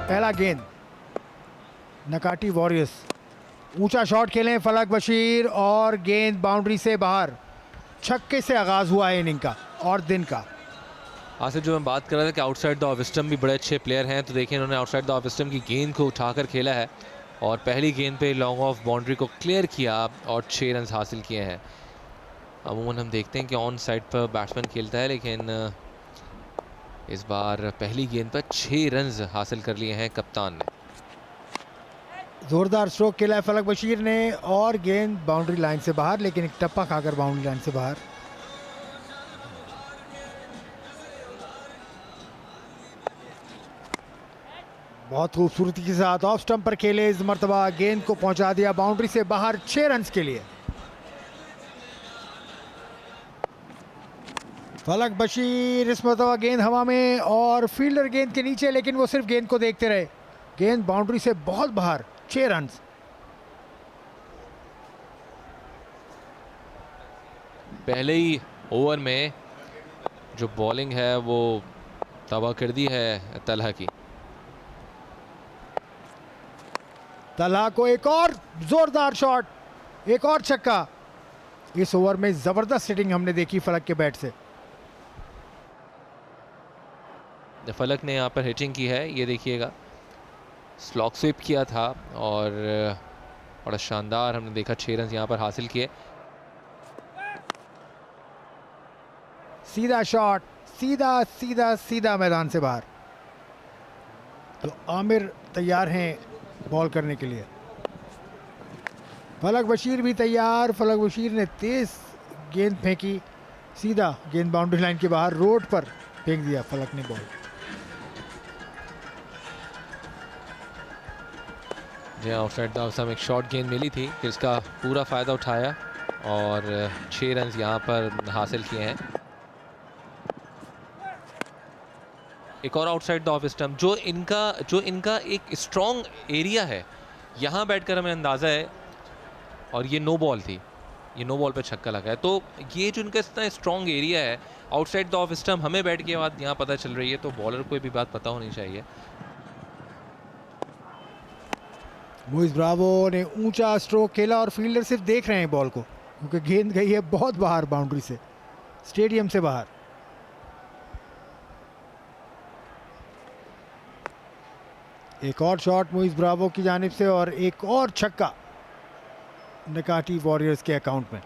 पहला गेंद, नकाटी वॉरियर्स ऊंचा शॉट खेलें फलक बशीर और गेंद बाउंड्री से बाहर। छक्के से आगाज हुआ है इनिंग का और दिन का। आसिफ, जो मैं बात कर रहा था कि आउटसाइड द ऑफ स्टंप भी बड़े अच्छे प्लेयर हैं, तो देखिए इन्होंने आउटसाइड द ऑफ स्टंप की गेंद को उठाकर खेला है और पहली गेंद पे लॉन्ग ऑफ बाउंड्री को क्लियर किया और 6 रन हासिल किए हैं। अमूमन हम देखते हैं कि ऑन साइड पर बैट्समैन खेलता है, लेकिन इस बार पहली गेंद पर 6 रन हासिल कर लिए हैं कप्तान ने। जोरदार स्ट्रोक खेला है फलक बशीर ने और गेंद बाउंड्री लाइन से बाहर, लेकिन एक टप्पा खाकर बाउंड्री लाइन से बाहर। बहुत खूबसूरती के साथ ऑफ स्टंप पर खेले इस मर्तबा, गेंद को पहुंचा दिया बाउंड्री से बाहर 6 रन के लिए। फलक बशीर इस मर्तबा गेंद हवा में और फील्डर गेंद के नीचे, लेकिन वो सिर्फ गेंद को देखते रहे। गेंद बाउंड्री से बहुत बाहर, 6 रन। पहले ही ओवर में जो बॉलिंग है वो तबाह कर दी है तलहा की। तलहा को एक और जोरदार शॉट, एक और छक्का। इस ओवर में जबरदस्त हिटिंग हमने देखी फलक के बैट से। फलक ने यहाँ पर हिटिंग की है, ये देखिएगा, स्लॉक स्वीप किया था और बड़ा शानदार हमने देखा 6 रन यहाँ पर हासिल किए। सीधा शॉट, सीधा सीधा सीधा मैदान से बाहर। तो आमिर तैयार हैं बॉल करने के लिए। फलक बशीर भी तैयार। फलक बशीर ने तेज गेंद फेंकी, सीधा गेंद बाउंड्री लाइन के बाहर रोड पर फेंक दिया फलक ने बॉल। जी, आउटसाइड द ऑफ स्टंप एक शॉर्ट गेंद मिली थी, फिर इसका पूरा फ़ायदा उठाया और 6 रन यहाँ पर हासिल किए हैं। एक और आउटसाइड द ऑफ स्टंप, जो इनका एक स्ट्रॉन्ग एरिया है, यहाँ बैठकर हमें अंदाज़ा है, और ये नो बॉल थी, ये नो बॉल पे छक्का लगा है। तो ये जो इनका इतना स्ट्रॉन्ग एरिया है आउटसाइड द ऑफ स्टंप, हमें बैठ के बात यहाँ पता चल रही है, तो बॉलर को भी बात पता होनी चाहिए। मोइज ब्रावो ने ऊंचा स्ट्रोक खेला और फील्डर सिर्फ देख रहे हैं बॉल को, क्योंकि गेंद गई है बहुत बाहर बाउंड्री से, स्टेडियम से बाहर। एक और शॉट मोइज ब्रावो की जानिब से और एक और छक्का नकाटी वॉरियर्स के अकाउंट में।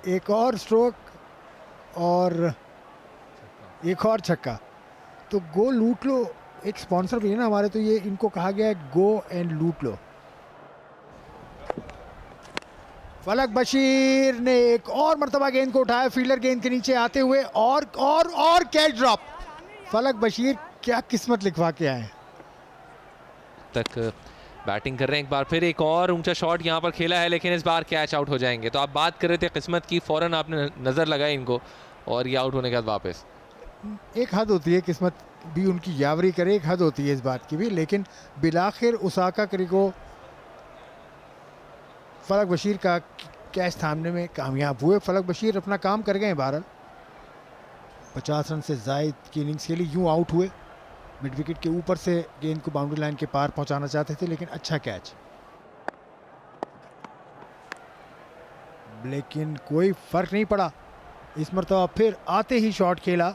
एक और स्ट्रोक और एक और छक्का। तो गो लूट लो, एक स्पॉन्सर भी है ना हमारे, तो ये इनको कहा गया है गो एंड लूट लो। फलक बशीर ने एक और मर्तबा गेंद को उठाया फील्डर गेंद के नीचे आते हुए और कैच ड्रॉप। फलक बशीर क्या किस्मत लिखवा के आए। तक बैटिंग कर रहे हैं, एक बार फिर एक और ऊंचा शॉट यहाँ पर खेला है, लेकिन इस बार कैच आउट हो जाएंगे। तो आप बात कर रहे थे किस्मत की, फौरन आपने नज़र लगाई इनको और ये आउट होने के बाद वापस। एक हद होती है, किस्मत भी उनकी यावरी करे, एक हद होती है इस बात की भी, लेकिन बिलाखिर ओसाका क्रिको फलक बशीर का कैच थामने में कामयाब हुए। फलक बशीर अपना काम कर गए बहरहाल, 50 रन से जायद की इनिंग्स खेली, यूं आउट हुए। मिड विकेट के ऊपर से गेंद को बाउंड्री लाइन के पार पहुंचाना चाहते थे, लेकिन अच्छा कैच, लेकिन कोई फर्क नहीं पड़ा। इस मरतबा फिर आते ही शॉट खेला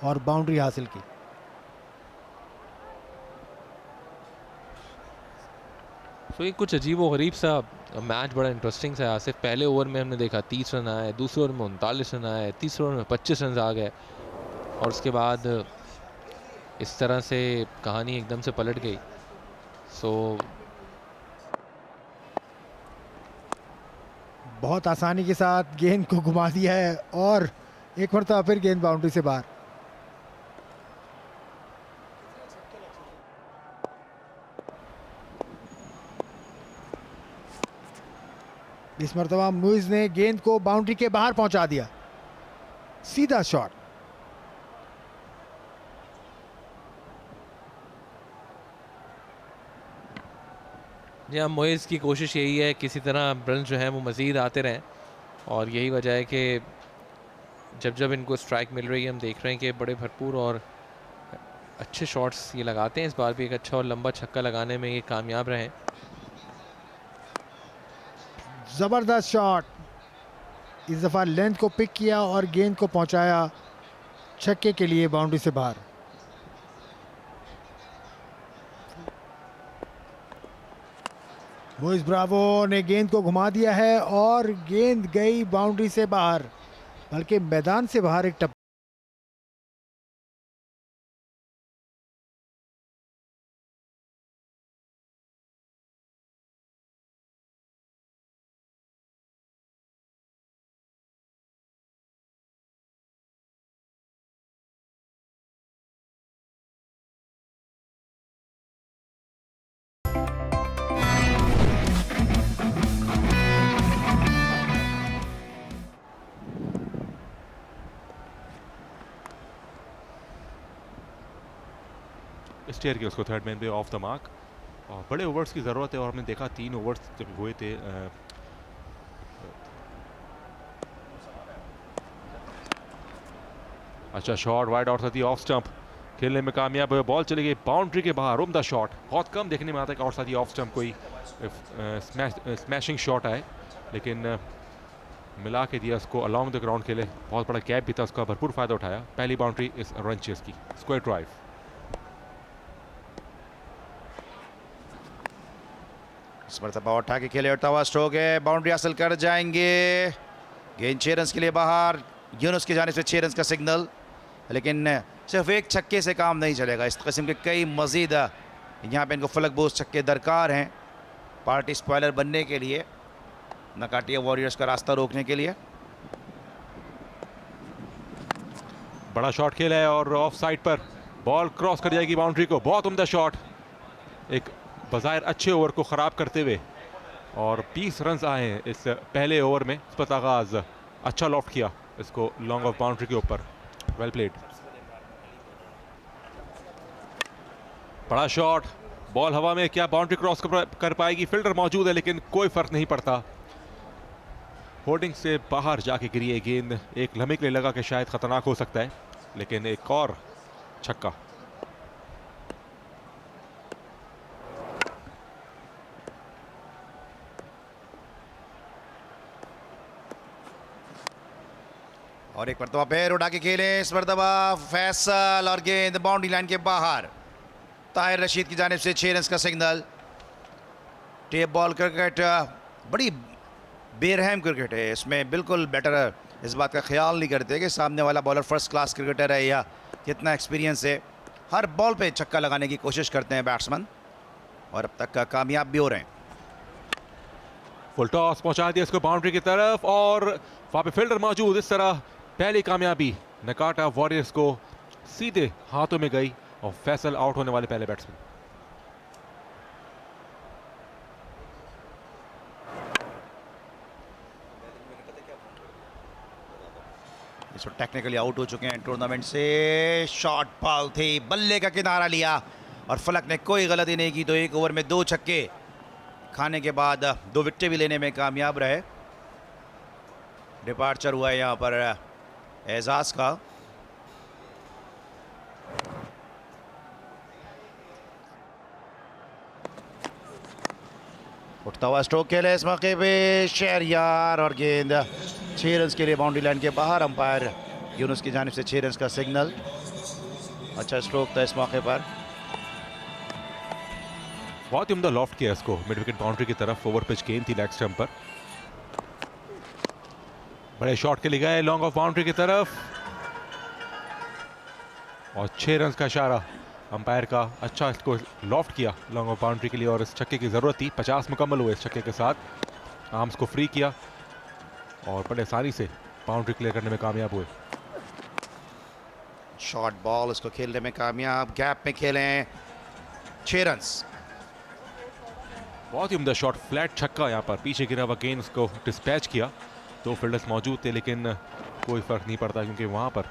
और बाउंड्री हासिल की। तो ये कुछ अजीब व गरीब सा मैच, बड़ा इंटरेस्टिंग सा। सिर्फ पहले ओवर में हमने देखा 30 रन आए, दूसरे ओवर में 39 रन आए, तीसरे ओवर में 25 रन आ गए, और उसके बाद इस तरह से कहानी एकदम से पलट गई। सो बहुत आसानी के साथ गेंद को घुमा दिया है और एक मरतबा फिर गेंद बाउंड्री से बाहर। इस मरतबा मुइज ने गेंद को बाउंड्री के बाहर पहुंचा दिया, सीधा शॉट। जी हाँ, मोइज़ की कोशिश यही है किसी तरह रन जो है वो मज़ीद आते रहें, और यही वजह है कि जब जब इनको स्ट्राइक मिल रही है हम देख रहे हैं कि बड़े भरपूर और अच्छे शॉट्स ये लगाते हैं। इस बार भी एक अच्छा और लंबा छक्का लगाने में ये कामयाब रहे। जबरदस्त शॉट, इस दफा लेंथ को पिक किया और गेंद को पहुंचाया छक्के के लिए बाउंड्री से बाहर। मोइस ब्रावो ने गेंद को घुमा दिया है और गेंद गई बाउंड्री से बाहर, बल्कि मैदान से बाहर एक टप। स्टेयर किया उसको थर्ड मैन पे ऑफ द मार्क। और बड़े ओवर्स की ज़रूरत है और हमने देखा 3 ओवर्स जब हुए थे अच्छा शॉट वाइड आउट साथी ऑफ स्टंप खेलने में कामयाब हुए। बॉल चली गई बाउंड्री के बाहर। उम्दा शॉट, बहुत कम देखने में आता है कि आउट साथी ऑफ स्टंप कोई स्मैशिंग शॉट आए, लेकिन मिला के दिया उसको अलॉन्ग द ग्राउंड खेले। बहुत बड़ा गैप भी था, उसका भरपूर फ़ायदा उठाया। पहली बाउंड्री इस रन चेस की, स्क्वायर ड्राइव। इस मरतबा उठा के खेले, उठता हुआ स्ट्रोक है, बाउंड्री हासिल कर जाएंगे। गेंद 6 रन के लिए बाहर। यूनुस की जानिब से 6 रन का सिग्नल, लेकिन सिर्फ एक छक्के से काम नहीं चलेगा। इस किस्म के कई मजीद यहाँ पे इनको फलकबोज छक्के दरकार हैं पार्टी स्पॉइलर बनने के लिए, नकाटिया वॉरियर्स का रास्ता रोकने के लिए। बड़ा शॉट खेला है और ऑफ साइड पर बॉल क्रॉस कर जाएगी बाउंड्री को। बहुत उम्दा शॉट, एक बज़ाहिर अच्छे ओवर को ख़राब करते हुए, और 20 रन आए हैं इस पहले ओवर में। इस पर आगाज अच्छा लॉफ्ट किया इसको लॉन्ग ऑफ बाउंड्री के ऊपर, वेल प्लेड। बड़ा शॉट, बॉल हवा में, क्या बाउंड्री क्रॉस कर पाएगी? फील्डर मौजूद है लेकिन कोई फर्क नहीं पड़ता। होल्डिंग से बाहर जाके गिरी है गेंद। एक लम्हे के लिए लगा कि शायद खतरनाक हो सकता है, लेकिन एक और छक्का। और एक मरतबा पैर उठा के खेले, इस मरतबा फैसल और गेंद बाउंड्री लाइन के बाहर। ताहिर रशीद की जानिब से 6 रन का सिग्नल। टेप बॉल क्रिकेट बड़ी बेरहम क्रिकेट है, इसमें बिल्कुल बैटर इस बात का ख्याल नहीं करते कि सामने वाला बॉलर फर्स्ट क्लास क्रिकेटर है या कितना एक्सपीरियंस है। हर बॉल पे छक्का लगाने की कोशिश करते हैं बैट्समैन, और अब तक कामयाब भी हो रहे हैं। फुल टॉस पहुंचा दिया इसको बाउंड्री की तरफ, और वहां पे फील्डर मौजूद। इस तरह पहली कामयाबी नकाटा वॉरियर्स को सीधे हाथों में गई और फैसल आउट होने वाले पहले बैट्समैन। इसको टेक्निकली आउट हो चुके हैं टूर्नामेंट से। शॉट बॉल थी, बल्ले का किनारा लिया और फलक ने कोई गलती नहीं की, तो 1 ओवर में 2 छक्के खाने के बाद 2 विकेट भी लेने में कामयाब रहे। डिपार्चर हुआ है यहाँ पर एजाज का। उठता हुआ स्ट्रोक खेले इस मौके पे शहरयार, और गेंद 6 रन के लिए बाउंड्री लाइन के बाहर। अंपायर यूनुस की जानिब से 6 रन का सिग्नल। अच्छा स्ट्रोक था इस मौके पर। बहुत ही उम्दा लॉफ्ट किया इसको मिड विकेट बाउंड्री की तरफ। ओवर पिच गेंद थी लेग स्टंप पर। बड़े शॉट के लिए गए लॉन्ग ऑफ बाउंड्री की तरफ, और 6 रन का इशारा अंपायर का। अच्छा इसको लॉफ्ट किया लॉन्ग ऑफ बाउंड्री के लिए, और इस छक्के की ज़रूरत थी। 50 मुकम्मल हुए इस छक्के के साथ। आर्म्स को फ्री किया और बड़े आसानी से बाउंड्री क्लियर करने में कामयाब हुए। शॉर्ट बॉल, इसको खेलने में कामयाब। गैप में खेले 6 रन। बहुत ही उम्दा शॉट, फ्लैट छक्का यहाँ पर। पीछे गिरा हुआ गेंद उसको डिस्पैच किया। 2 फील्डर्स मौजूद थे लेकिन कोई फर्क नहीं पड़ता, क्योंकि वहां पर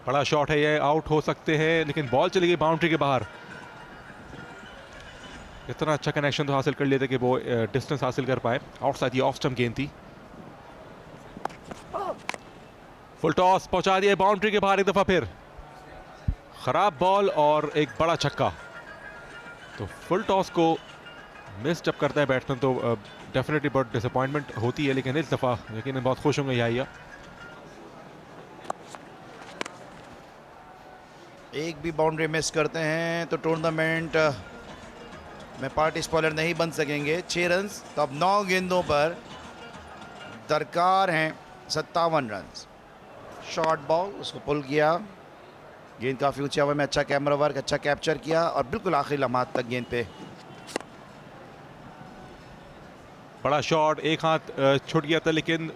बड़ा शॉट है, ये आउट हो सकते हैं, लेकिन बॉल चली गई बाउंड्री के बाहर। इतना अच्छा कनेक्शन तो हासिल कर लेते कि वो डिस्टेंस हासिल कर पाए। आउटसाइड ऑफ स्टंप गेंद थी। फुल टॉस पहुंचा दिया बाउंड्री के बाहर एक दफा फिर। खराब बॉल और एक बड़ा छक्का। तो फुल टॉस को मिस जब करता है बैट्समैन तो डेफिनेटली बहुत डिसअपॉइंटमेंट होती है, लेकिन इस दफा यकीनन बहुत खुश होंगे याहिया। एक भी बाउंड्री मिस करते हैं तो टूर्नामेंट में पार्टी स्पॉइलर नहीं बन सकेंगे। 6 रन। तो अब 9 गेंदों पर दरकार हैं 57 रन। शॉर्ट बॉल, उसको पुल किया। गेंद काफ़ी ऊंचे हवा में, अच्छा कैमरा वर्क, अच्छा कैप्चर किया और बिल्कुल आखिरी लम्हात तक गेंद पे। बड़ा शॉट, एक हाथ छूट गया था लेकिन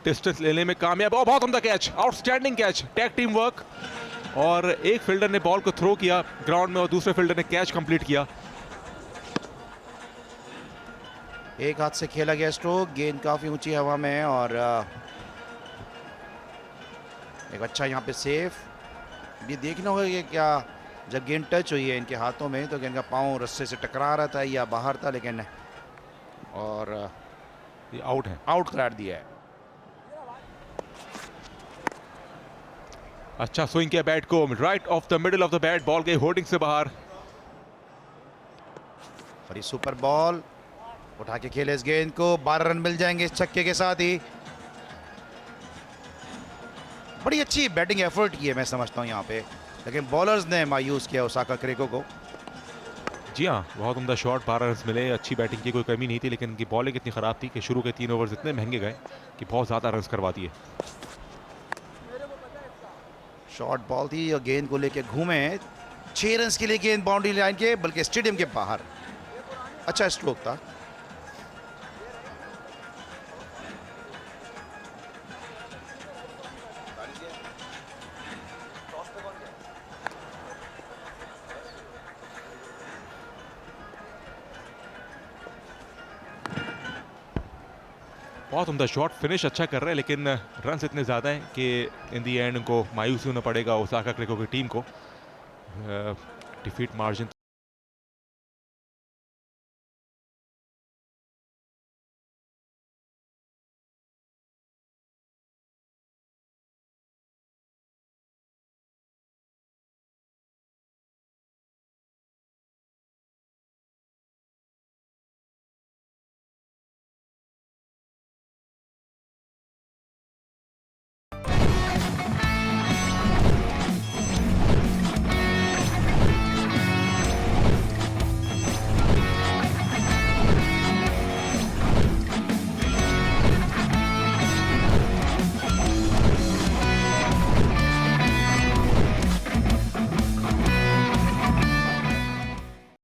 डिस्टेंस लेने में कामयाब। और बहुत उम्दा catch, outstanding catch, tag team work. और एक फील्डर ने बॉल को थ्रो किया ग्राउंड में और दूसरे फील्डर ने कैच कंप्लीट किया। एक हाथ से खेला गया स्ट्रोक, गेंद काफ़ी ऊंची हवा में है और एक अच्छा यहाँ पे सेफ। ये देखना होगा कि क्या जब गेंद टच हुई है इनके हाथों में तो गेंद का पाँव रस्से से टकरा रहा था या बाहर था, लेकिन और ये आउट है, आउट करार दिया है। अच्छा स्विंग किया बैट को, right of the middle of the bat, ball गई होर्डिंग से बाहर। और ये सुपर बॉल उठा के खेले इस गेंद को। 12 रन मिल जाएंगे इस छक्के के साथ ही। बड़ी अच्छी बैटिंग एफर्ट की है मैं समझता हूँ यहाँ पे, लेकिन बॉलर्स ने मायूस किया ओसाका क्रेको को। जी हाँ, बहुत उम्दा शॉट, 12 रन मिले, अच्छी बैटिंग की कोई कमी नहीं थी, लेकिन इनकी बॉलिंग इतनी ख़राब थी कि शुरू के 3 ओवर्स इतने महंगे गए कि बहुत ज़्यादा रन करवा दिए। शॉर्ट बॉल थी और गेंद को लेके घूमे। 6 रन के लिए गेंद बाउंड्री लाइन के, बल्कि स्टेडियम के बाहर। अच्छा स्ट्रोक था। बहुत उम्दा शॉट, फिनिश अच्छा कर रहे हैं, लेकिन रन इतने ज़्यादा हैं कि इन दी एंड उनको मायूस होना पड़ेगा ओसाका क्रेको की टीम को। Defeat margin